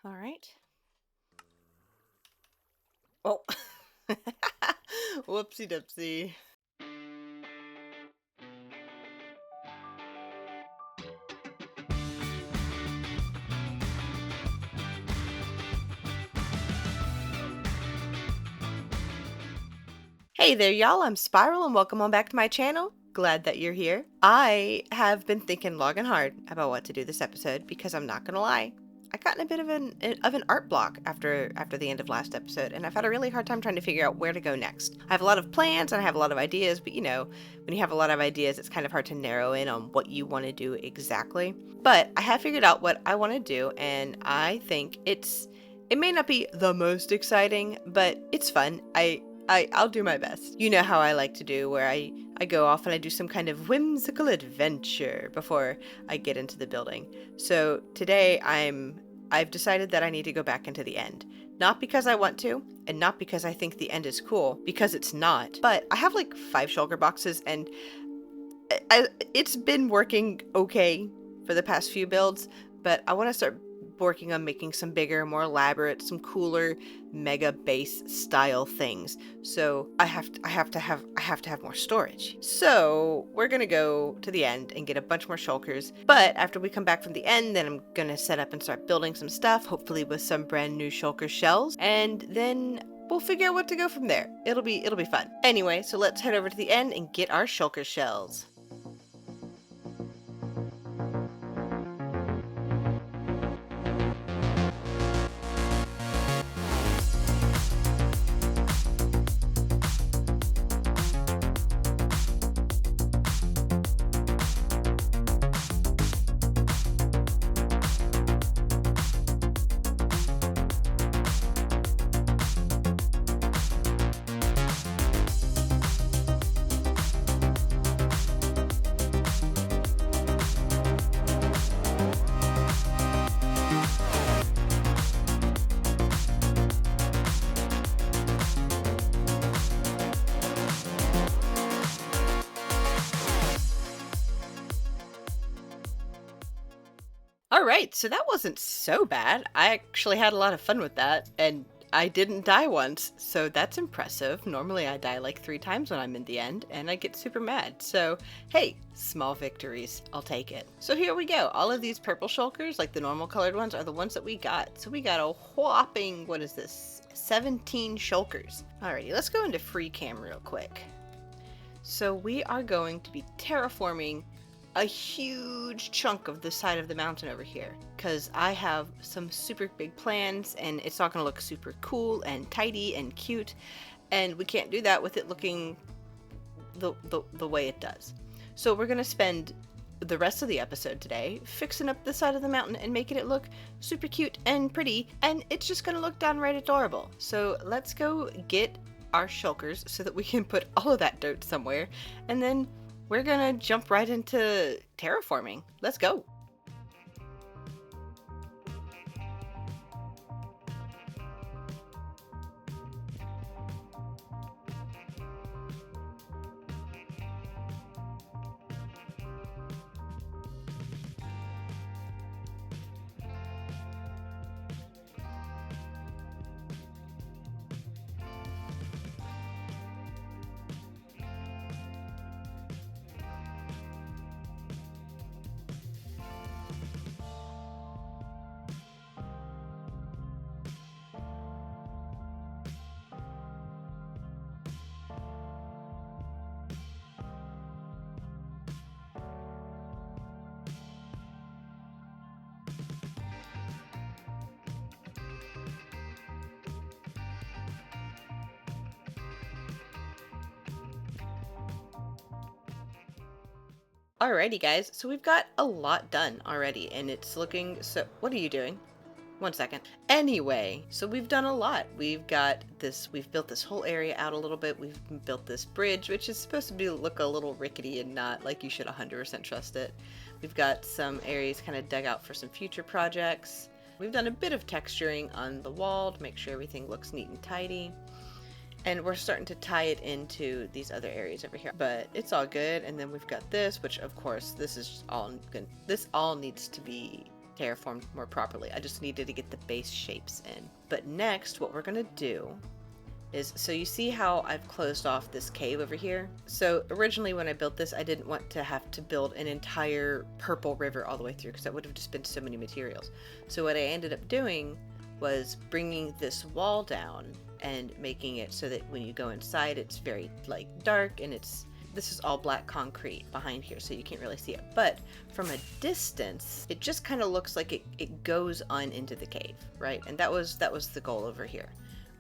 All right. Oh, whoopsie dipsy. Hey there, y'all. I'm Spiral, and welcome on back to my channel. Glad that you're here. I have been thinking long and hard about what to do this episode because I'm not gonna lie, I got in a bit of an art block after the end of last episode, and I've had a really hard time trying to figure out where to go next. I have a lot of plans and I have a lot of ideas, but when you have a lot of ideas, it's kind of hard to narrow in on what you want to do exactly. But I have figured out what I want to do, and I think it may not be the most exciting, but it's fun. I'll do my best. You know how I like to do, where I go off and I do some kind of whimsical adventure before I get into the building. So today I've decided that I need to go back into the end. Not because I want to, and not because I think the end is cool, because it's not. But I have like 5 shulker boxes, and it's been working okay for the past few builds, but I want to start working on making some bigger, more elaborate, some cooler mega base style things. So I have to have more storage. So we're gonna go to the end and get a bunch more shulkers. But after we come back from the end, then I'm gonna set up and start building some stuff, hopefully with some brand new shulker shells, and then we'll figure out what to go from there. It'll be fun. Anyway, so let's head over to the end and get our shulker shells. Alright, so that wasn't so bad. I actually had a lot of fun with that, and I didn't die once, so that's impressive. Normally I die like 3 times when I'm in the end, and I get super mad. So, hey, small victories. I'll take it. So here we go. All of these purple shulkers, like the normal colored ones, are the ones that we got. So we got a whopping, what is this, 17 shulkers. Alrighty, let's go into free cam real quick. So we are going to be terraforming a huge chunk of the side of the mountain over here, because I have some super big plans and it's not going to look super cool and tidy and cute, and we can't do that with it looking the way it does. So we're going to spend the rest of the episode today fixing up the side of the mountain and making it look super cute and pretty, and it's just going to look downright adorable. So let's go get our shulkers so that we can put all of that dirt somewhere, and then we're gonna jump right into terraforming. Let's go. Alrighty guys, so we've got a lot done already, and it's looking so... What are you doing? 1 second. Anyway, so we've done a lot. We've built this whole area out a little bit. We've built this bridge, which is supposed to look a little rickety and not like you should 100% trust it. We've got some areas kind of dug out for some future projects. We've done a bit of texturing on the wall to make sure everything looks neat and tidy. And we're starting to tie it into these other areas over here, but it's all good. And then we've got this, which of course this is all good. This all needs to be terraformed more properly. I just needed to get the base shapes in. But next, what we're gonna do is, so you see how I've closed off this cave over here? So originally when I built this, I didn't want to have to build an entire purple river all the way through, because that would have just been so many materials. So what I ended up doing was bringing this wall down and making it so that when you go inside, it's very like dark, and this is all black concrete behind here, so you can't really see it. But from a distance, it just kind of looks like it goes on into the cave, right? And that was the goal over here.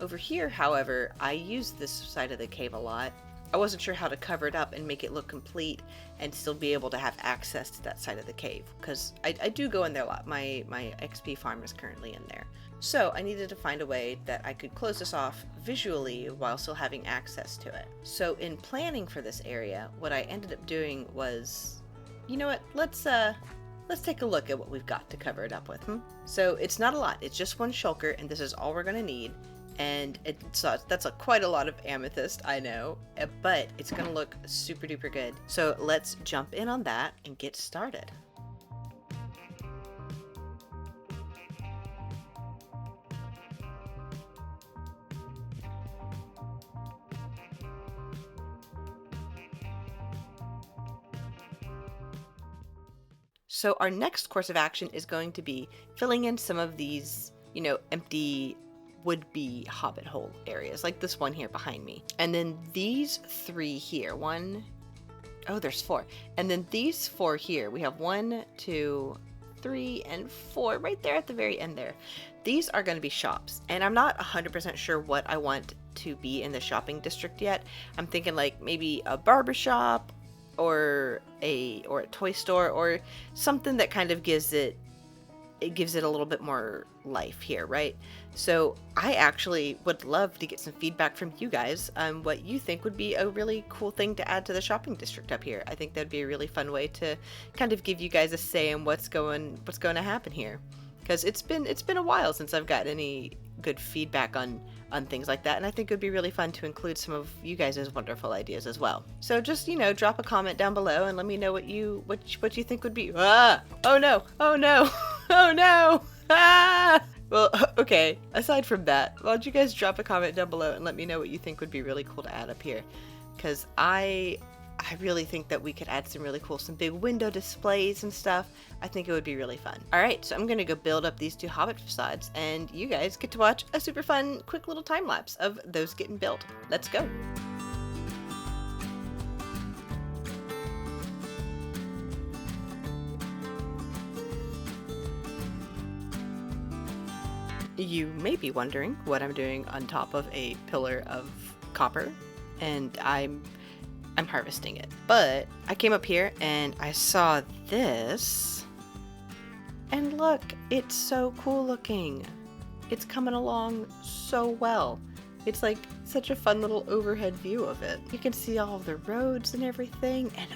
Over here, however, I used this side of the cave a lot. I wasn't sure how to cover it up and make it look complete and still be able to have access to that side of the cave, because I do go in there a lot. My XP farm is currently in there. So I needed to find a way that I could close this off visually while still having access to it. So in planning for this area, what I ended up doing was, you know what, let's take a look at what we've got to cover it up with. So it's not a lot, it's just one shulker, and this is all we're gonna need. And that's quite a lot of amethyst, I know, but it's gonna look super duper good. So let's jump in on that and get started. So our next course of action is going to be filling in some of these, empty would-be hobbit hole areas, like this one here behind me. And then these 3 here, there's 4. And then these 4 here, we have 1, 2, 3, and 4 right there at the very end there. These are going to be shops, and I'm not 100% sure what I want to be in the shopping district yet. I'm thinking like maybe a barbershop or a toy store, or something that kind of gives it a little bit more life here, right? So I actually would love to get some feedback from you guys on what you think would be a really cool thing to add to the shopping district up here. I think that'd be a really fun way to kind of give you guys a say in what's going to happen here, because it's been a while since I've got any good feedback on things like that, and I think it would be really fun to include some of you guys' wonderful ideas as well. So just, drop a comment down below and let me know what you think would be. Oh no, oh no, oh no, Well, okay, aside from that, why don't you guys drop a comment down below and let me know what you think would be really cool to add up here, because I really think that we could add some big window displays and stuff. I think it would be really fun. Alright, so I'm gonna go build up these 2 hobbit facades, and you guys get to watch a super fun, quick little time lapse of those getting built. Let's go! You may be wondering what I'm doing on top of a pillar of copper, and I'm harvesting it. But I came up here and I saw this, and look, it's so cool looking. It's coming along so well. It's like such a fun little overhead view of it. You can see all of the roads and everything, and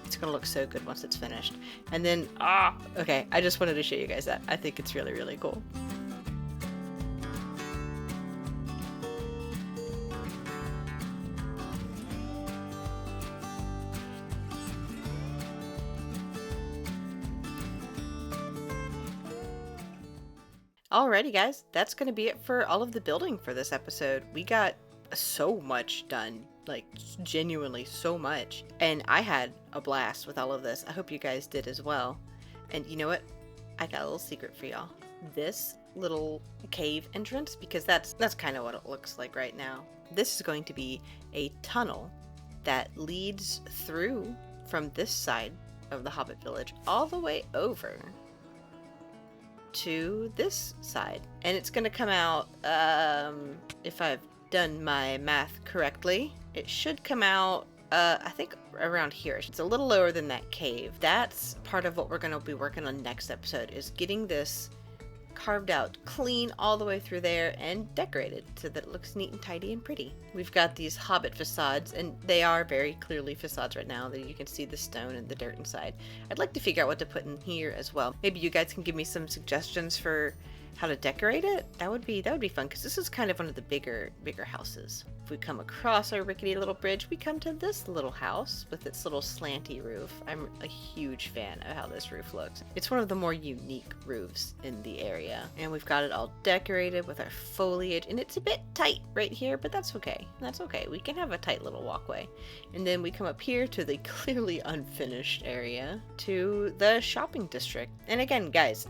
it's gonna look so good once it's finished. And then, okay, I just wanted to show you guys that. I think it's really, really cool. Alrighty guys, that's going to be it for all of the building for this episode. We got so much done, like genuinely so much. And I had a blast with all of this. I hope you guys did as well. And you know what? I got a little secret for y'all. This little cave entrance, because that's kind of what it looks like right now. This is going to be a tunnel that leads through from this side of the Hobbit Village all the way over to this side, and it's gonna come out, if I've done my math correctly, it should come out I think around here. It's a little lower than that cave. That's part of what we're gonna be working on next episode, is getting this carved out clean all the way through there and decorated so that it looks neat and tidy and pretty. We've got these hobbit facades, and they are very clearly facades right now. That you can see the stone and the dirt inside. I'd like to figure out what to put in here as well. Maybe you guys can give me some suggestions for how to decorate it, that would be fun, because this is kind of one of the bigger houses. If we come across our rickety little bridge, we come to this little house with its little slanty roof. I'm a huge fan of how this roof looks. It's one of the more unique roofs in the area. And we've got it all decorated with our foliage, and it's a bit tight right here, but that's okay. That's okay. We can have a tight little walkway. And then we come up here to the clearly unfinished area, to the shopping district. And again, guys,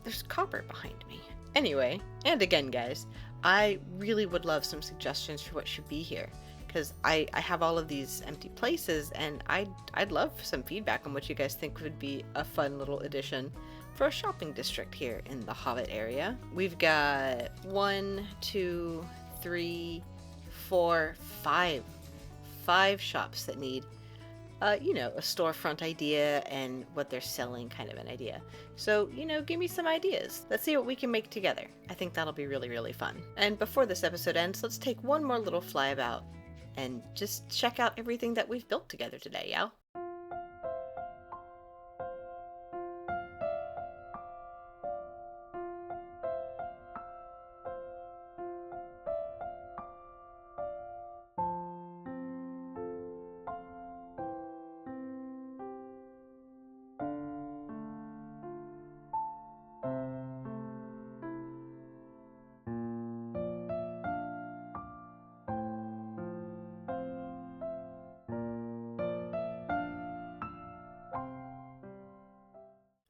there's copper behind me. Anyway, and again, guys, I really would love some suggestions for what should be here, because I have all of these empty places, and I'd love some feedback on what you guys think would be a fun little addition for a shopping district here in the Hobbit area. We've got 1, 2, 3, 4, 5 shops that need you know, a storefront idea and what they're selling kind of an idea. So, you know, give me some ideas. Let's see what we can make together. I think that'll be really, really fun. And before this episode ends, let's take one more little flyabout and just check out everything that we've built together today, y'all.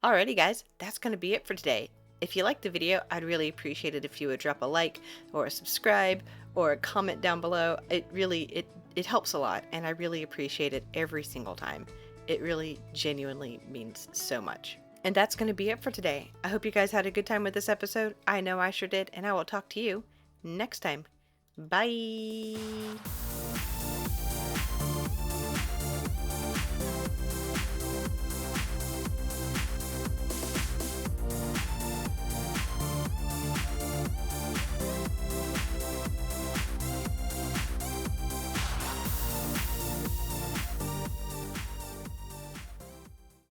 Alrighty guys, that's going to be it for today. If you liked the video, I'd really appreciate it if you would drop a like or a subscribe or a comment down below. It really, it helps a lot, and I really appreciate it every single time. It really genuinely means so much. And that's going to be it for today. I hope you guys had a good time with this episode. I know I sure did, and I will talk to you next time. Bye!